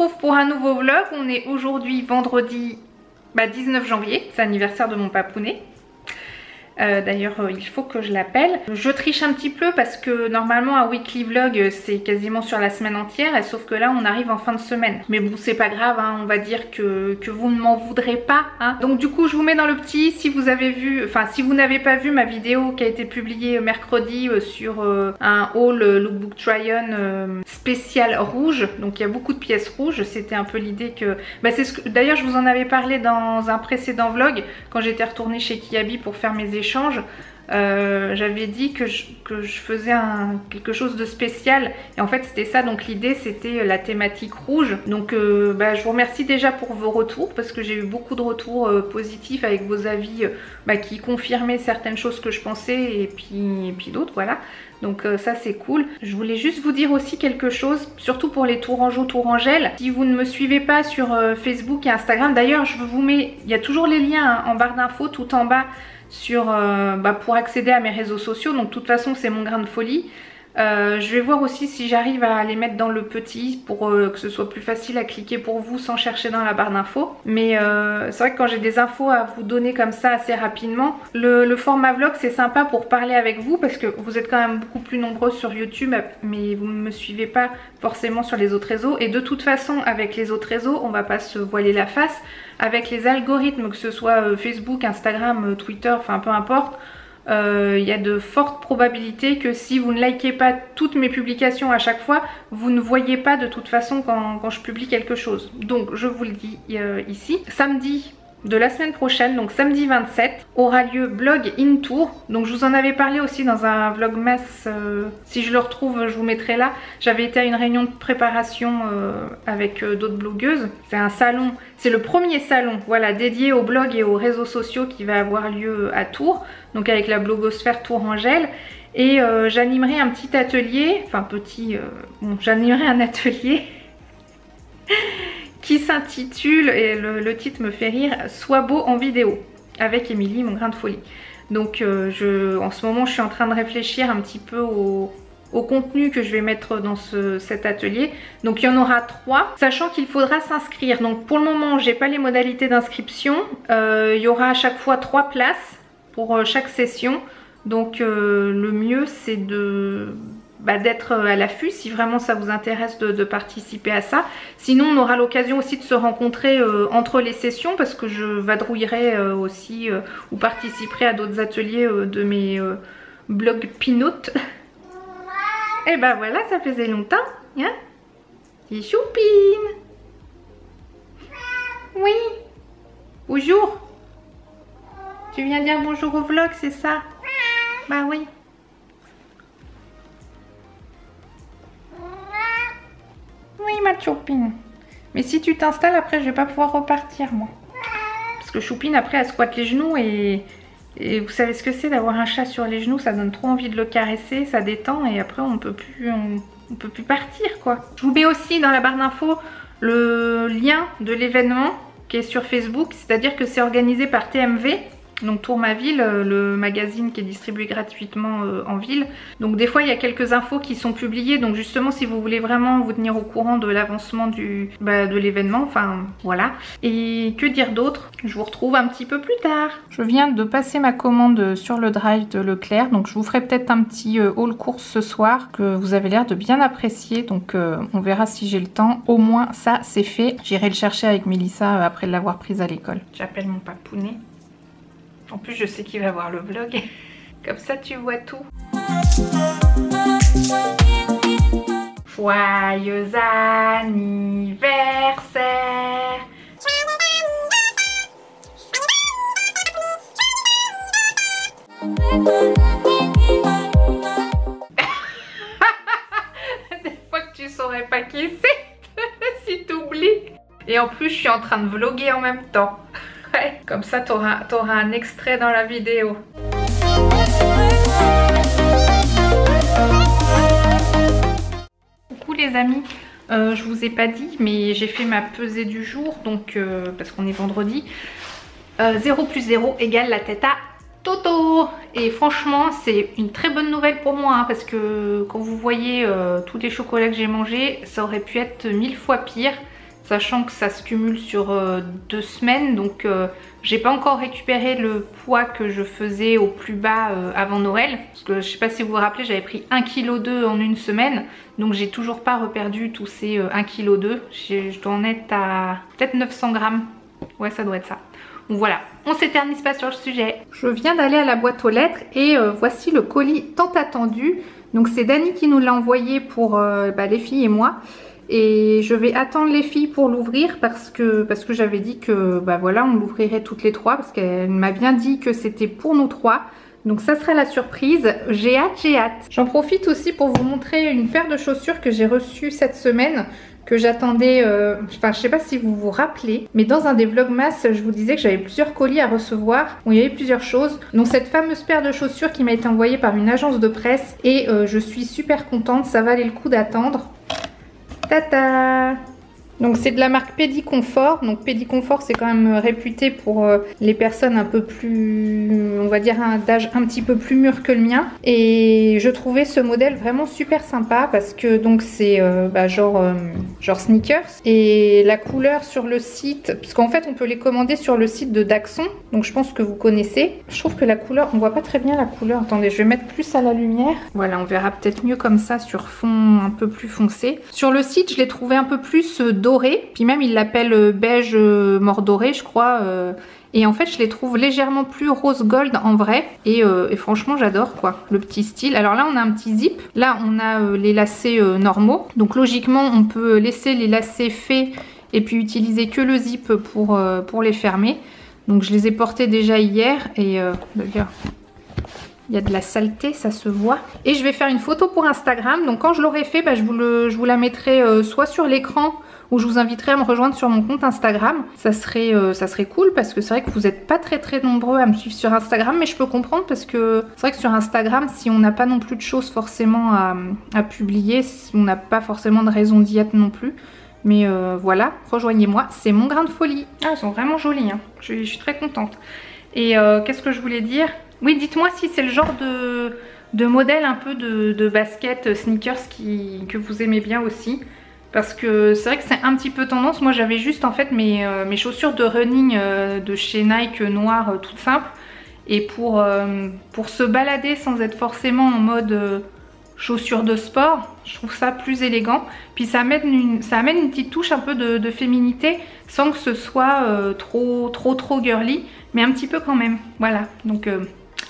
retrouve pour un nouveau vlog. On est aujourd'hui vendredi 19 janvier, c'est l'anniversaire de mon papounet. D'ailleurs il faut que je l'appelle. Je triche un petit peu parce que normalement un weekly vlog c'est quasiment sur la semaine entière, et sauf que là on arrive en fin de semaine. Mais bon, c'est pas grave, hein, on va dire que vous ne m'en voudrez pas, hein. Donc du coup je vous mets dans le petit, si vous avez vu, enfin si vous n'avez pas vu ma vidéo qui a été publiée mercredi sur un haul lookbook try-on spécial rouge. Donc il y a beaucoup de pièces rouges, c'était un peu l'idée que... c'est ce que... D'ailleurs je vous en avais parlé dans un précédent vlog quand j'étais retournée chez Kiabi pour faire mes échanges. J'avais dit que je faisais quelque chose de spécial, et en fait c'était ça. Donc l'idée c'était la thématique rouge. Donc je vous remercie déjà pour vos retours, parce que j'ai eu beaucoup de retours positifs avec vos avis qui confirmaient certaines choses que je pensais, et puis d'autres, voilà. Donc ça c'est cool. Je voulais juste vous dire aussi quelque chose, surtout pour les Tourangeaux, Tourangelles. Si vous ne me suivez pas sur Facebook et Instagram, d'ailleurs je vous mets, il y a toujours les liens en barre d'infos tout en bas pour accéder à mes réseaux sociaux. Donc de toute façon c'est mon grain de folie. Je vais voir aussi si j'arrive à les mettre dans le petit pour que ce soit plus facile à cliquer pour vous sans chercher dans la barre d'infos. Mais c'est vrai que quand j'ai des infos à vous donner comme ça assez rapidement, le format vlog c'est sympa pour parler avec vous, parce que vous êtes quand même beaucoup plus nombreux sur YouTube, mais vous ne me suivez pas forcément sur les autres réseaux. Et de toute façon avec les autres réseaux on va pas se voiler la face. Avec les algorithmes, que ce soit Facebook, Instagram, Twitter, enfin peu importe, il y a de fortes probabilités que si vous ne likez pas toutes mes publications à chaque fois, vous ne voyez pas de toute façon quand je publie quelque chose. Donc je vous le dis ici, samedi de la semaine prochaine, donc samedi 27, aura lieu Blog in Tour. Donc je vous en avais parlé aussi dans un vlogmas, si je le retrouve je vous mettrai là. J'avais été à une réunion de préparation avec d'autres blogueuses. C'est un salon, c'est le premier salon, voilà, dédié au blog et aux réseaux sociaux qui va avoir lieu à Tours, donc avec la blogosphère Tourangelle. Et j'animerai un petit atelier, j'animerai un atelier qui s'intitule, et le titre me fait rire, Sois beau en vidéo, avec Émilie, mon grain de folie. Donc en ce moment je suis en train de réfléchir un petit peu au contenu que je vais mettre dans cet atelier. Donc il y en aura 3, sachant qu'il faudra s'inscrire. Donc pour le moment j'ai pas les modalités d'inscription. Il y aura à chaque fois 3 places pour chaque session. Donc le mieux c'est d'être à l'affût si vraiment ça vous intéresse de participer à ça. Sinon on aura l'occasion aussi de se rencontrer entre les sessions, parce que je vadrouillerai aussi ou participerai à d'autres ateliers de mes blogs pinotes. Et voilà, ça faisait longtemps, hein? C'est Choupine. Oui. Bonjour. Tu viens dire bonjour au vlog, c'est ça? Bah oui. Oui ma Choupine. Mais si tu t'installes après je vais pas pouvoir repartir moi. Parce que Choupine après elle squatte les genoux, et vous savez ce que c'est d'avoir un chat sur les genoux, ça donne trop envie de le caresser, ça détend, et après on peut plus partir quoi. Je vous mets aussi dans la barre d'infos le lien de l'événement qui est sur Facebook, c'est-à-dire que c'est organisé par TMV. Donc Tour ma ville, le magazine qui est distribué gratuitement en ville. Donc des fois il y a quelques infos qui sont publiées, donc justement si vous voulez vraiment vous tenir au courant de l'avancement de l'événement, enfin voilà. Et que dire d'autre? Je vous retrouve un petit peu plus tard. Je viens de passer ma commande sur le drive de Leclerc, donc je vous ferai peut-être un petit haul course ce soir que vous avez l'air de bien apprécier, donc on verra si j'ai le temps. Au moins ça c'est fait, j'irai le chercher avec Mélissa après l'avoir prise à l'école. J'appelle mon papounet. En plus, je sais qu'il va voir le vlog. Comme ça, tu vois tout. Joyeux anniversaire. Des fois que tu saurais pas qui c'est si t'oublies. Et en plus, je suis en train de vlogger en même temps. Ouais, comme ça, t'auras un extrait dans la vidéo. Coucou les amis, je vous ai pas dit, mais j'ai fait ma pesée du jour, donc parce qu'on est vendredi. 0 plus 0 égale la tête à Toto. Et franchement c'est une très bonne nouvelle pour moi, hein, parce que quand vous voyez tous les chocolats que j'ai mangés, ça aurait pu être 1000 fois pire. sachant que ça se cumule sur 2 semaines. Donc j'ai pas encore récupéré le poids que je faisais au plus bas avant Noël. Parce que je sais pas si vous vous rappelez, j'avais pris 1,2 kg en une semaine. Donc j'ai toujours pas reperdu tous ces 1,2 kg. Je dois en être à peut-être 900 grammes. Ouais, ça doit être ça. Donc voilà, on s'éternise pas sur le sujet. Je viens d'aller à la boîte aux lettres et voici le colis tant attendu. Donc c'est Dani qui nous l'a envoyé pour les filles et moi. Et je vais attendre les filles pour l'ouvrir parce que j'avais dit que voilà, on l'ouvrirait toutes les trois parce qu'elle m'a bien dit que c'était pour nous trois. Donc ça sera la surprise, j'ai hâte, j'ai hâte. J'en profite aussi pour vous montrer une paire de chaussures que j'ai reçue cette semaine, que j'attendais, enfin je sais pas si vous vous rappelez, mais dans un des vlogmas je vous disais que j'avais plusieurs colis à recevoir, où il y avait plusieurs choses. Donc cette fameuse paire de chaussures qui m'a été envoyée par une agence de presse et je suis super contente, ça valait le coup d'attendre. Tata! Donc c'est de la marque Pédiconfort. Donc Pédiconfort c'est quand même réputé pour les personnes un peu plus, on va dire d'âge un petit peu plus mûr que le mien. Et je trouvais ce modèle vraiment super sympa parce que donc c'est genre sneakers. Et la couleur sur le site, parce qu'en fait on peut les commander sur le site de Daxon. Donc je pense que vous connaissez. Je trouve que la couleur, on voit pas très bien la couleur. Attendez, je vais mettre plus à la lumière. Voilà, on verra peut-être mieux comme ça sur fond un peu plus foncé. Sur le site je l'ai trouvé un peu plus doré, puis même il l'appelle beige mordoré je crois, et en fait je les trouve légèrement plus rose gold en vrai, et franchement j'adore quoi, le petit style. Alors là on a un petit zip, là on a les lacets normaux, donc logiquement on peut laisser les lacets faits et puis utiliser que le zip pour les fermer. Donc je les ai portés déjà hier et d'ailleurs il y a de la saleté, ça se voit. Et je vais faire une photo pour Instagram. Donc quand je l'aurai fait, je vous la mettrai soit sur l'écran ou je vous inviterai à me rejoindre sur mon compte Instagram. Ça serait cool parce que c'est vrai que vous n'êtes pas très nombreux à me suivre sur Instagram. Mais je peux comprendre parce que c'est vrai que sur Instagram, si on n'a pas non plus de choses forcément à publier, on n'a pas forcément de raison d'y être non plus. Mais voilà, rejoignez-moi, c'est mon grain de folie. Ah, elles sont vraiment jolies, hein. Je suis très contente. Et qu'est-ce que je voulais dire ? Oui, dites-moi si c'est le genre de modèle un peu de basket, sneakers que vous aimez bien aussi. Parce que c'est vrai que c'est un petit peu tendance. Moi j'avais juste en fait mes chaussures de running de chez Nike noires toutes simples. Et pour se balader sans être forcément en mode chaussures de sport, je trouve ça plus élégant. Puis ça amène une petite touche un peu de féminité sans que ce soit trop girly. Mais un petit peu quand même. Voilà, donc...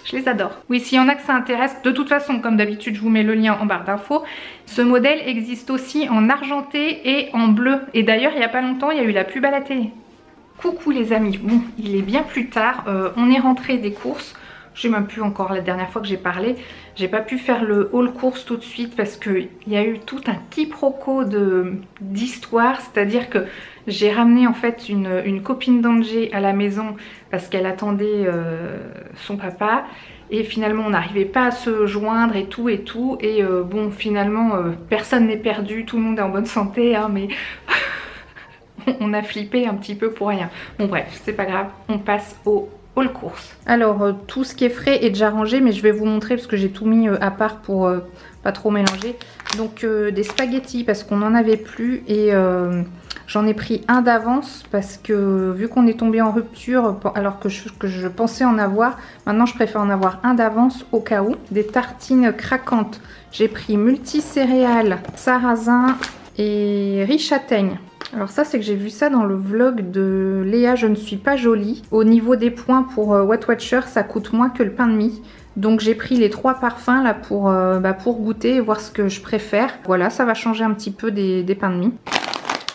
je les adore. Oui, s'il y en a que ça intéresse, de toute façon, comme d'habitude, je vous mets le lien en barre d'infos. Ce modèle existe aussi en argenté et en bleu. Et d'ailleurs, il n'y a pas longtemps, il y a eu la pub à la télé. Coucou les amis, bon, il est bien plus tard. On est rentré des courses. Je sais même plus encore la dernière fois que j'ai parlé. J'ai pas pu faire le haul course tout de suite parce qu'il y a eu tout un quiproquo d'histoire. C'est-à-dire que j'ai ramené en fait une copine d'Angers à la maison parce qu'elle attendait son papa. Et finalement on n'arrivait pas à se joindre et tout. Et bon, finalement personne n'est perdu, tout le monde est en bonne santé, hein, mais... on a flippé un petit peu pour rien. Bon bref, c'est pas grave, on passe au haul course. Alors tout ce qui est frais est déjà rangé, mais je vais vous montrer parce que j'ai tout mis à part pour pas trop mélanger. Donc des spaghettis parce qu'on n'en avait plus et j'en ai pris un d'avance parce que vu qu'on est tombé en rupture alors que je pensais en avoir, maintenant je préfère en avoir un d'avance au cas où. Des tartines craquantes, j'ai pris multicéréales, sarrasin et riz châtaigne. Alors ça c'est que j'ai vu ça dans le vlog de Léa Je ne suis pas jolie. Au niveau des points pour Weight Watcher ça coûte moins que le pain de mie. Donc j'ai pris les 3 parfums là pour goûter et voir ce que je préfère. Voilà, ça va changer un petit peu des pains de mie.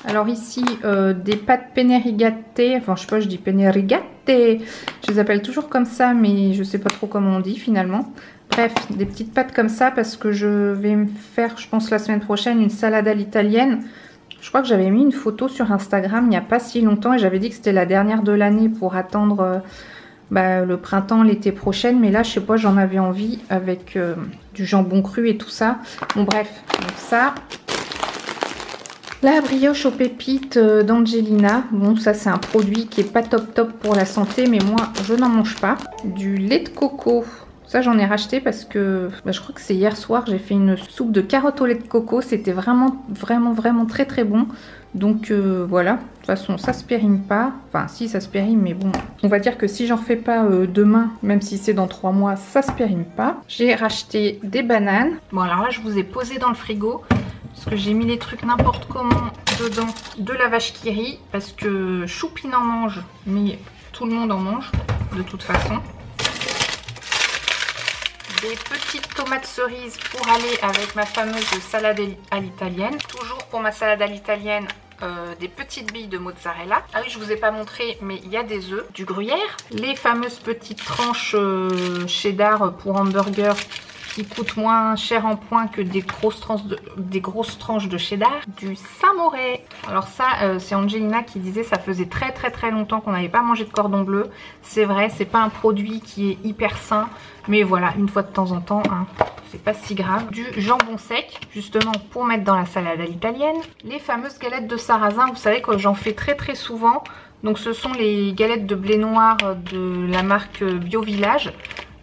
Alors ici des pâtes penne rigate, enfin je sais pas, je dis penne rigate. Je les appelle toujours comme ça mais je sais pas trop comment on dit finalement. Bref, des petites pâtes comme ça parce que je vais me faire, je pense la semaine prochaine, une salade à l'italienne. Je crois que j'avais mis une photo sur Instagram il n'y a pas si longtemps et j'avais dit que c'était la dernière de l'année pour attendre le printemps, l'été prochaine. Mais là, je sais pas, j'en avais envie avec du jambon cru et tout ça. Bon bref, donc ça. La brioche aux pépites d'Angelina. Bon, ça c'est un produit qui est pas top pour la santé, mais moi je n'en mange pas. Du lait de coco. Ça j'en ai racheté parce que je crois que c'est hier soir, j'ai fait une soupe de carottes au lait de coco. C'était vraiment très très bon. Donc voilà, de toute façon ça se périme pas. Enfin si, ça se périme, mais bon, on va dire que si j'en refais pas demain, même si c'est dans 3 mois, ça se périme pas. J'ai racheté des bananes. Bon alors là je vous ai posé dans le frigo parce que j'ai mis les trucs n'importe comment dedans de la vache qui rit. Parce que Choupine en mange, mais tout le monde en mange de toute façon. Des petites tomates cerises pour aller avec ma fameuse salade à l'italienne. Toujours pour ma salade à l'italienne, des petites billes de mozzarella. Ah oui, je vous ai pas montré, mais il y a des œufs, du gruyère, les fameuses petites tranches cheddar pour hamburger qui coûtent moins cher en point que des grosses tranches de cheddar, du samouraï. Alors ça, c'est Angelina qui disait ça faisait très longtemps qu'on n'avait pas mangé de cordon bleu. C'est vrai, c'est pas un produit qui est hyper sain, mais voilà, une fois de temps en temps, hein, c'est pas si grave. Du jambon sec, justement pour mettre dans la salade à l'italienne. Les fameuses galettes de sarrasin, vous savez que j'en fais très souvent. Donc ce sont les galettes de blé noir de la marque Bio Village.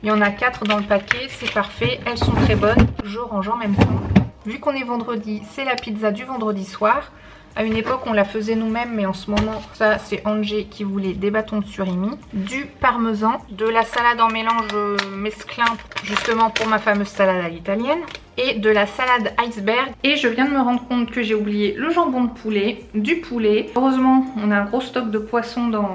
Il y en a 4 dans le paquet, c'est parfait, elles sont très bonnes, je range en même temps. Vu qu'on est vendredi, c'est la pizza du vendredi soir. À une époque, on la faisait nous-mêmes, mais en ce moment, ça, c'est Angé qui voulait des bâtons de surimi. Du parmesan, de la salade en mélange mesclin, justement pour ma fameuse salade à l'italienne. Et de la salade iceberg. Et je viens de me rendre compte que j'ai oublié le jambon de poulet, du poulet. Heureusement, on a un gros stock de poissons dans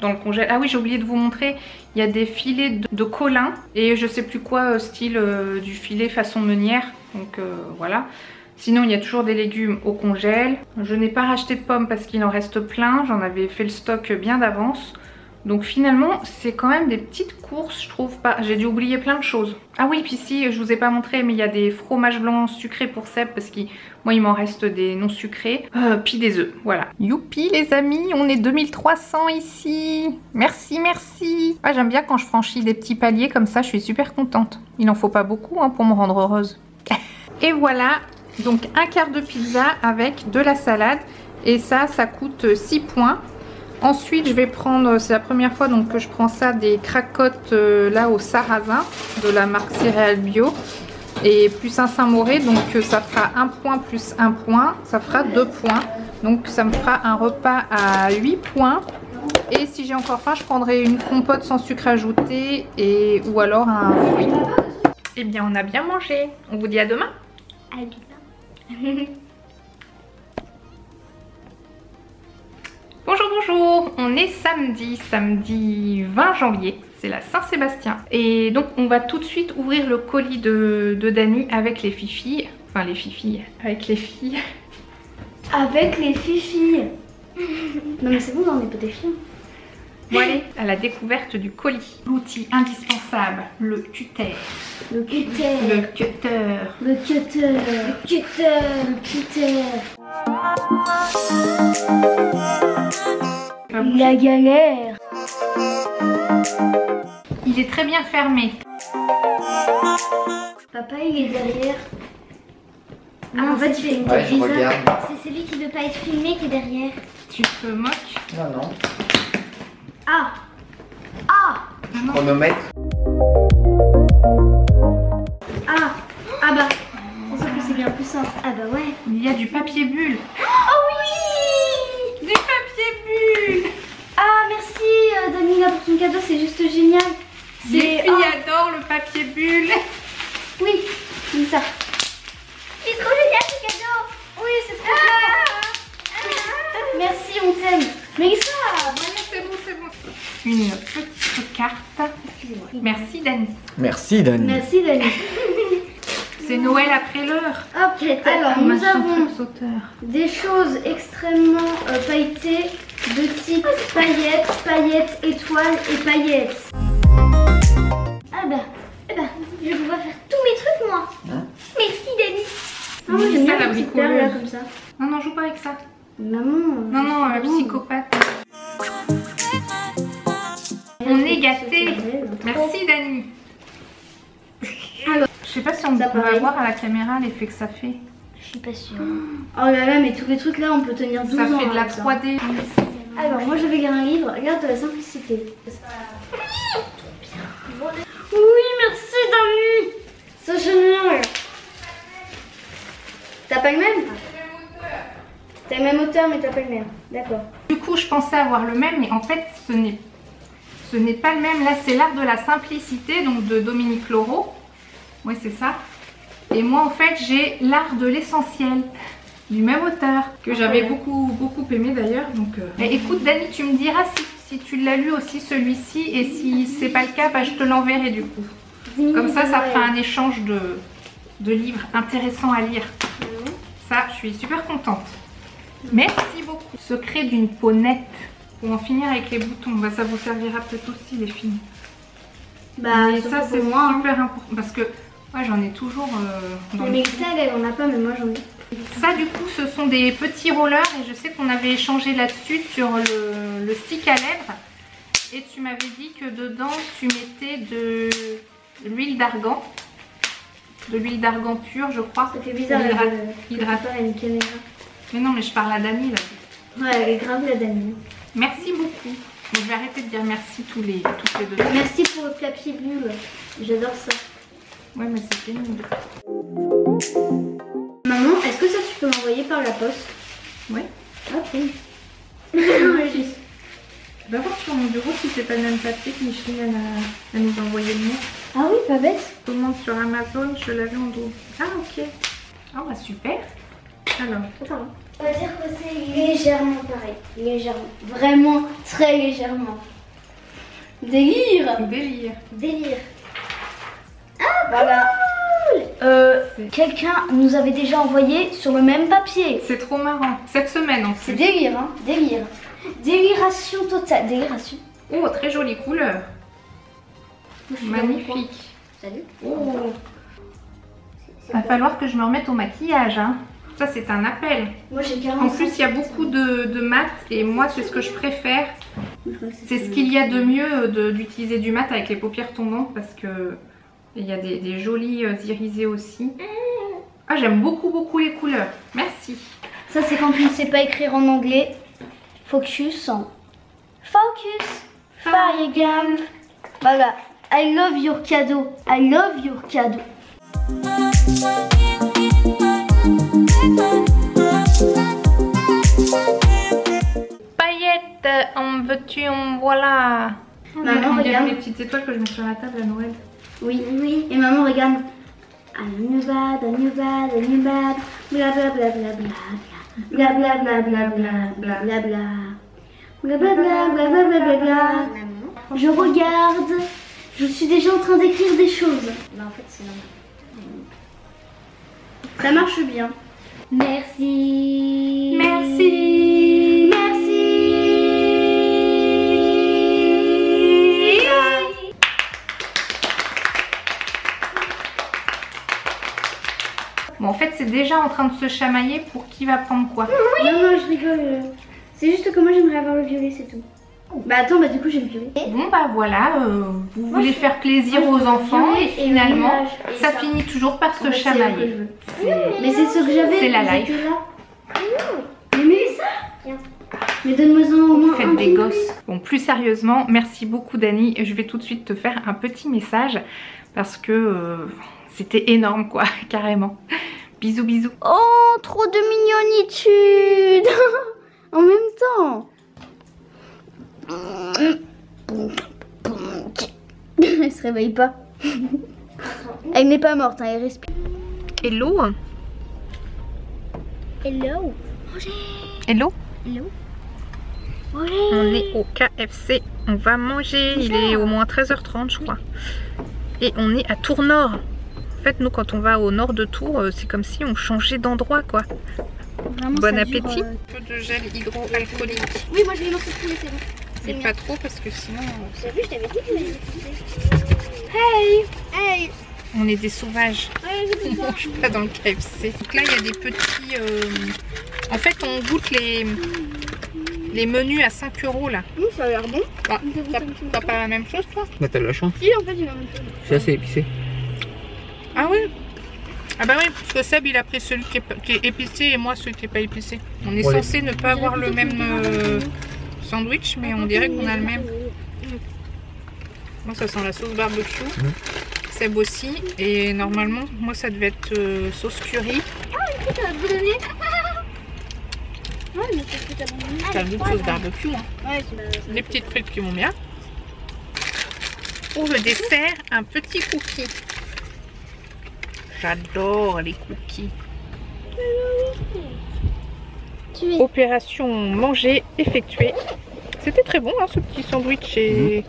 le congèle. Ah oui, j'ai oublié de vous montrer, il y a des filets de colin et je sais plus quoi, style du filet façon meunière. Donc voilà. Sinon, il y a toujours des légumes au congèle. Je n'ai pas racheté de pommes parce qu'il en reste plein. J'en avais fait le stock bien d'avance. Donc finalement, c'est quand même des petites courses, je trouve pas. J'ai dû oublier plein de choses. Ah oui, puis si, je vous ai pas montré, mais il y a des fromages blancs sucrés pour Seb parce que moi, il m'en reste des non sucrés. Puis des œufs, voilà. Youpi les amis, on est 2300 ici. Merci. Ah, j'aime bien quand je franchis des petits paliers comme ça, je suis super contente. Il n'en faut pas beaucoup hein, pour me rendre heureuse. Et voilà, donc un quart de pizza avec de la salade. Et ça coûte 6 points. Ensuite, je vais prendre, c'est la première fois donc que je prends ça, des cracottes là au sarrasin de la marque Céréales Bio et plus un Saint-Mauré, donc ça fera 1 point plus 1 point, ça fera 2 points. Donc ça me fera un repas à 8 points. Et si j'ai encore faim, je prendrai une compote sans sucre ajouté et ou alors un fruit. Eh bien, on a bien mangé. On vous dit à demain. À demain. Bonjour, on est samedi 20 janvier, c'est la Saint-Sébastien. Et donc on va tout de suite ouvrir le colis de Dani avec les fifilles. Enfin les fifilles, avec les filles. Avec les fifilles. Non mais c'est bon, on n'est pas des filles. Bon allez, à la découverte du colis. L'outil indispensable, le cutter. Le cutter. Le cutter. Le cutter. Le cutter. Le cutter. La galère. Il est très bien fermé. Papa il est derrière. Ah, en fait il fait une ouais, je regarde. C'est celui qui veut pas être filmé qui est derrière. Tu te moques? Non. Ah. Ah. Chronomètre. Ah bah. C'est sûr que c'est bien plus simple. Ah bah ouais. Il y a du papier bulle. Oh oui. Du papier bulle. Ah merci Danila pour ton cadeau, c'est juste génial. Les filles adorent le papier bulle. Oui, comme ça. Il est trop génial ce cadeau. Oui, c'est trop bien. Merci, on t'aime. Mais ça, C'est bon. Une petite carte. excusez-moi. Merci Dani. Merci Dani. Merci Dani. C'est Noël après l'heure. Ok, alors nous avons sauteur. des choses extrêmement pailletées de type paillettes, étoiles et paillettes. Ah bah, je vais pouvoir faire tous mes trucs moi. Hein? Merci Dani. C'est Oh, j'aime ça, bien la les petites perles là bricoleuse. comme ça. Non, joue pas avec ça. Maman. Non, c'est psychopathe. On est gâtés. Merci Dani. Je sais pas si on Ça va pareil. voir à la caméra l'effet que ça fait. Je suis pas sûre. Oh là là, mais tous les trucs là, on peut tenir 12 Ça ans. fait de la avec ça. 3D. Alors, moi je vais lire un livre. Regarde de la simplicité. Oui, merci Ça change. T'as pas le même? T'as le même hauteur mais t'as pas le même. D'accord. Du coup, je pensais avoir le même, mais en fait, ce n'est pas le même. Là, c'est l'art de la simplicité, donc de Dominique Laureau. Oui, c'est ça. Et moi, en fait, j'ai l'art de l'essentiel, du même auteur, que j'avais beaucoup aimé d'ailleurs. Donc, écoute, Dani, tu me diras si tu l'as lu aussi celui-ci, et si c'est pas le cas, bah, je te l'enverrai du coup. Comme ça fera un échange de livres intéressants à lire. Ça, je suis super contente. Merci beaucoup. Secret d'une peau nette. Pour en finir avec les boutons, bah, ça vous servira peut-être aussi les filles. Bah, et ça, c'est super important parce que moi, j'en ai toujours dans mais ça, elle en a pas, mais moi j'en ai. Ça, du coup, ce sont des petits rollers et je sais qu'on avait échangé là-dessus sur le stick à lèvres. Et tu m'avais dit que dedans, tu mettais de l'huile d'argan. De l'huile d'argan pure, je crois. Ça fait bizarre. Hydrateur. Une caméra. Mais non, mais je parle à Dani là. Ouais, elle est grave la Dani. Merci beaucoup. Donc, je vais arrêter de dire merci toutes les deux. Merci pour le clapier bulle. J'adore ça. Ouais, mais c'est pénible. Maman, est-ce que ça tu peux m'envoyer par la poste? Ouais. Ah cool. Va voir sur mon bureau si c'est pas le même papier que Micheline a nous envoyé le mot. Ah oui, pas bête. Commande sur Amazon, je l'avais en dos. Ah ok. Ah bah super. Alors. Attends. On va dire que c'est légèrement pareil. Légèrement. Vraiment très légèrement. Délire. Délire. Délire. Ah voilà. Quelqu'un nous avait déjà envoyé sur le même papier. C'est trop marrant. Cette semaine en plus. C'est délire, hein. Délire. Déliration totale. Déliration. Oh, très jolie couleur. Magnifique. Salut. Oh. Va falloir que je me remette au maquillage, hein. Ça, c'est un appel. Moi, j'ai 40. En plus, il y a beaucoup de mat et moi, c'est ce que je préfère. C'est ce qu'il y a de mieux d'utiliser du mat avec les paupières tombantes parce que il y a des jolis irisés aussi. Ah, j'aime beaucoup les couleurs. Merci. Ça, c'est quand tu ne sais pas écrire en anglais. Focus. Focus. Fire gun. Voilà. I love your cadeau. I love your cadeau. Paillettes, en veux-tu, en voilà. Maman, regarde les petites étoiles que je mets sur la table à Noël. Oui, oui. Et maman, regarde. I'm new bad, I'm new bad, I'm new bad. Bla bla bla bla bla. Bla bla bla bla bla bla bla bla. Bla bla bla bla bla bla bla bla. Je regarde. Je suis déjà en train d'écrire des choses. Bah en fait c'est normal. Ça marche bien. Merci. Merci. Merci. Bon, en fait, c'est déjà en train de se chamailler pour qui va prendre quoi. Non, non, je rigole. C'est juste que moi j'aimerais avoir le violet, c'est tout. Bah attends, bah du coup j'ai le violet. Bon bah voilà, vous voulez faire plaisir aux enfants et finalement ça finit toujours par se chamailler. Mais c'est ce que j'avais. C'est la life. Mais mets ça. Mais donne-moi au moins. Faites des gosses. Bon, plus sérieusement, merci beaucoup Dani. Je vais tout de suite te faire un petit message parce que c'était énorme quoi, carrément. Bisous bisous. Oh, trop de mignonitude. En même temps. Elle se réveille pas. Elle n'est pas morte, hein, elle respire. Hello. Hello. Hello. Hello. On est au KFC. On va manger. Il est au moins 13h30 je crois. Et on est à Tours Nord. En fait nous quand on va au nord de Tours, c'est comme si on changeait d'endroit quoi. Vraiment, bon appétit. Un peu de gel hydroalcoolique. Oui, moi je vais lancer tous les c'est bon. Mais pas trop parce que sinon... T'as vu, je t'avais dit que je l'avais lancé. Hey. Hey. On est des sauvages. Ouais, je On mange pas dans le KFC. Donc là il y a des petits... En fait on goûte les menus à 5 € là. Ça a l'air bon. Bah, t'as pas la même chose toi? Bah t'as la chance. Si, en fait il a la même chose. C'est assez épicé. Ah oui. Ah bah oui, parce que Seb il a pris celui qui est épicé et moi celui qui est pas épicé. On est censé ne pas avoir le même sandwich, mais on dirait qu'on a le même. Moi ça sent la sauce barbecue. Seb aussi. Et normalement, moi ça devait être sauce curry. Ah, une frite abandonnée. Ouais, mais c'est frite abandonnée. T'as le goût de sauce barbecue, hein. Ouais, c'est Les petites frites qui vont bien. Pour le dessert, un petit cookie. J'adore les cookies. Opération manger effectuée. C'était très bon hein, ce petit sandwich et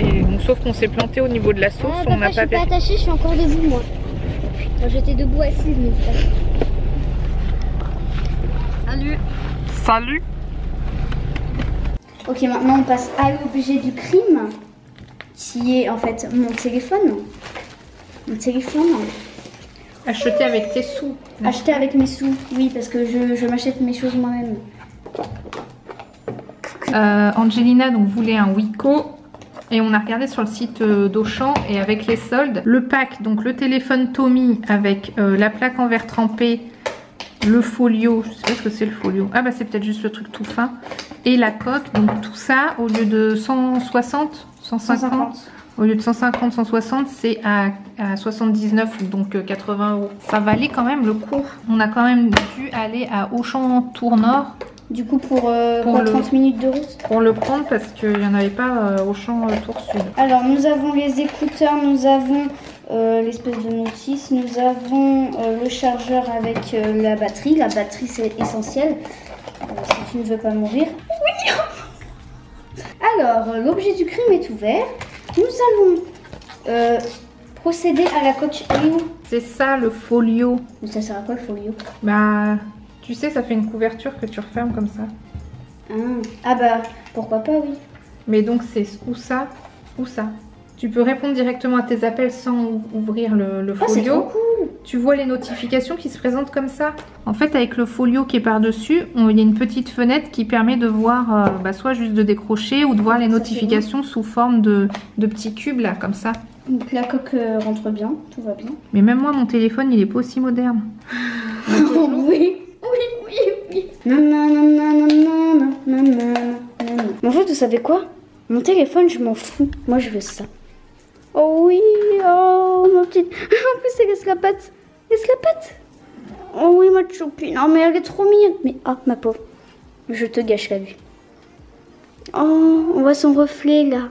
donc, sauf qu'on s'est planté au niveau de la sauce. On n'a pas. Je suis pas attachée, je suis encore debout moi. J'étais debout assise mais Salut. Salut. Ok, maintenant on passe à l'objet du crime, qui est en fait mon téléphone. Mon téléphone. Acheté avec tes sous. Acheté avec mes sous, oui, parce que je m'achète mes choses moi-même. Angelina donc voulait un Wiko et on a regardé sur le site d'Auchan et avec les soldes, le pack, donc le téléphone Tommy avec la plaque en verre trempé, le folio, je sais pas ce que c'est le folio, ah bah c'est peut-être juste le truc tout fin, et la coque, donc tout ça au lieu de 160, 150. Au lieu de 150, 160, c'est à 79, donc 80 €. Ça valait quand même le coup. On a quand même dû aller à Auchan Tour Nord. Du coup, pour 30 minutes de route. Pour le prendre parce qu'il n'y en avait pas Auchan Tour Sud. Alors, nous avons les écouteurs, nous avons l'espèce de notice, nous avons le chargeur avec la batterie. La batterie, c'est essentiel si tu ne veux pas mourir. Oui. Alors, l'objet du crime est ouvert. Nous allons procéder à la coque. C'est ça le folio. Mais ça sert à quoi le folio? Bah, tu sais, ça fait une couverture que tu refermes comme ça. Ah bah, pourquoi pas, oui. Mais donc c'est ou ça, ou ça. Tu peux répondre directement à tes appels sans ouvrir le folio. C'est trop cool. Tu vois les notifications qui se présentent comme ça. En fait, avec le folio qui est par-dessus, il y a une petite fenêtre qui permet de voir, soit juste de décrocher ou de voir les notifications sous forme de petits cubes là, comme ça. Donc la coque rentre bien, tout va bien. Mais même moi, mon téléphone, il est pas aussi moderne. Oui. Non. Mais en fait, vous savez quoi? Mon téléphone, je m'en fous. Moi, je veux ça. Oh oui, oh ma petite. En plus, c'est l'escapette. Oh oui, ma choupine. Oh, mais elle est trop mignonne. Mais oh, ma pauvre. Je te gâche la vue. Oh, on voit son reflet là.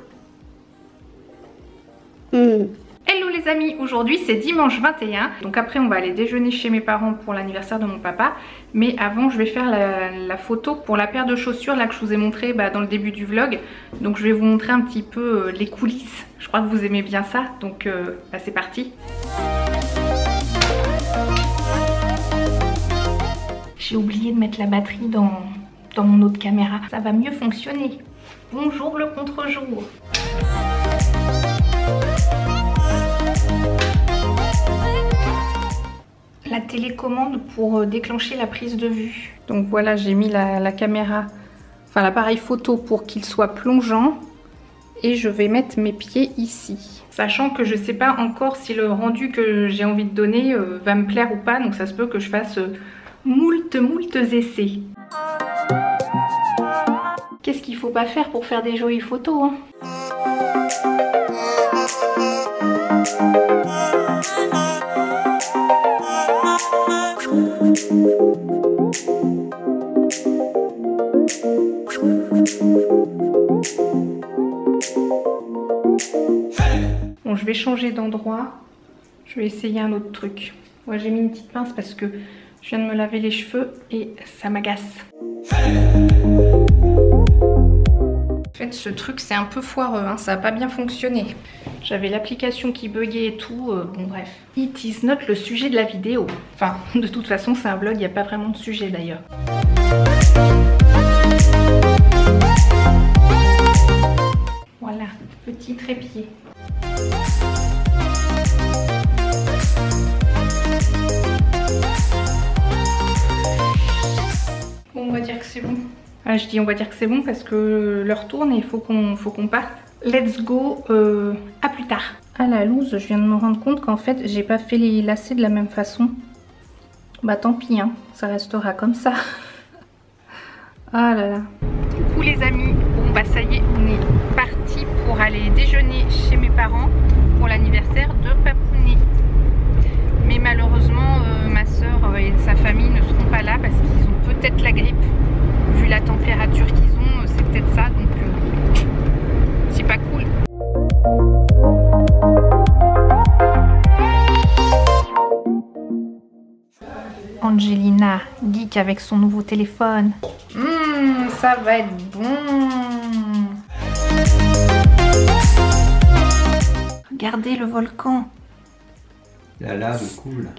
Hello les amis, aujourd'hui c'est dimanche 21. Donc après on va aller déjeuner chez mes parents pour l'anniversaire de mon papa. Mais avant je vais faire la photo pour la paire de chaussures là que je vous ai montré dans le début du vlog. Donc je vais vous montrer un petit peu les coulisses. Je crois que vous aimez bien ça, donc c'est parti. J'ai oublié de mettre la batterie dans mon autre caméra. Ça va mieux fonctionner. Bonjour le contre-jour. La télécommande pour déclencher la prise de vue. Donc voilà, j'ai mis la caméra, enfin l'appareil photo pour qu'il soit plongeant. Et je vais mettre mes pieds ici. Sachant que je sais pas encore si le rendu que j'ai envie de donner va me plaire ou pas. Donc ça se peut que je fasse moult essais. Qu'est-ce qu'il faut pas faire pour faire des jolies photos, hein? Bon, je vais changer d'endroit. Je vais essayer un autre truc. Moi, j'ai mis une petite pince parce que je viens de me laver les cheveux et ça m'agace. En fait, ce truc, c'est un peu foireux, hein, ça n'a pas bien fonctionné. J'avais l'application qui buguait et tout, bon bref. It is not le sujet de la vidéo. Enfin, de toute façon, c'est un vlog, il n'y a pas vraiment de sujet d'ailleurs. Voilà, petit trépied. Bon, on va dire que c'est bon. Ah, je dis on va dire que c'est bon parce que l'heure tourne et il faut qu'on parte. Let's go, à plus tard. À la loose, je viens de me rendre compte qu'en fait j'ai pas fait les lacets de la même façon. Bah tant pis, hein, ça restera comme ça. Ah là là. Coucou les amis, bon bah ça y est, on est parti pour aller déjeuner chez mes parents. pour l'anniversaire de Papounet. Mais malheureusement, ma soeur et sa famille ne seront pas là parce qu'ils ont peut-être la grippe. Vu la température qu'ils ont, c'est peut-être ça, donc c'est pas cool. Angelina geek avec son nouveau téléphone. Ça va être bon. Regardez le volcan. La lave coule.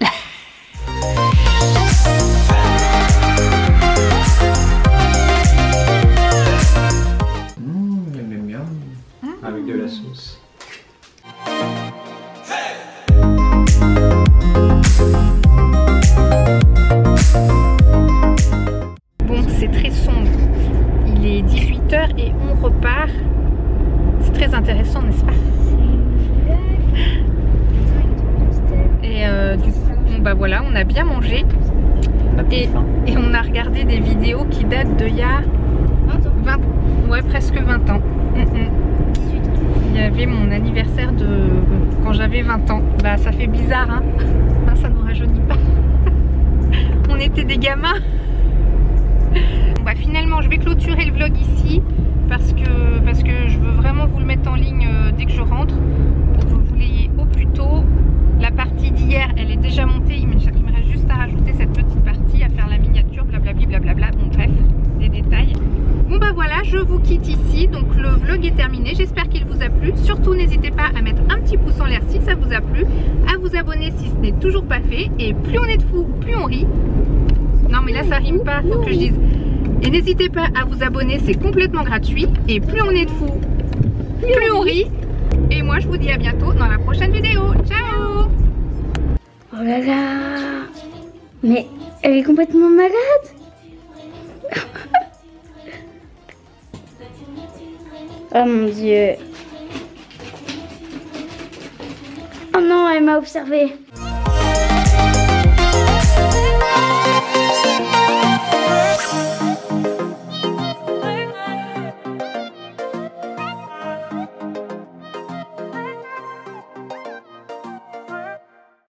Miam miam miam. Avec de la sauce. Bon, c'est très sombre. Il est 18 h et on repart. C'est très intéressant, n'est-ce pas? Et du coup, bah voilà, on a bien mangé. Et on a regardé des vidéos qui datent d'il y a 20, ouais, presque 20 ans. Il y avait mon anniversaire de quand j'avais 20 ans. Bah ça fait bizarre, hein. Ça nous rajeunit pas. On était des gamins. Bon, bah finalement je vais clôturer le vlog ici parce que je veux vraiment vous le mettre en ligne dès que je rentre pour que vous l'ayez au plus tôt. La partie d'hier elle est déjà montée, il me reste juste à rajouter cette petite partie, à faire la miniature, blablabli blablabla, bon bref, des détails. Bon bah voilà, je vous quitte ici, donc le vlog est terminé, j'espère qu'il vous a plu. Surtout n'hésitez pas à mettre un petit pouce en l'air si ça vous a plu, à vous abonner si ce n'est toujours pas fait, et plus on est de fous, plus on rit. Non mais là ça rime pas, faut que je dise. Et n'hésitez pas à vous abonner, c'est complètement gratuit, et plus on est de fous, plus on rit. Et moi je vous dis à bientôt dans la prochaine vidéo. Ciao! Oh là là! Mais elle est complètement malade! Oh mon Dieu! Oh non, elle m'a observé!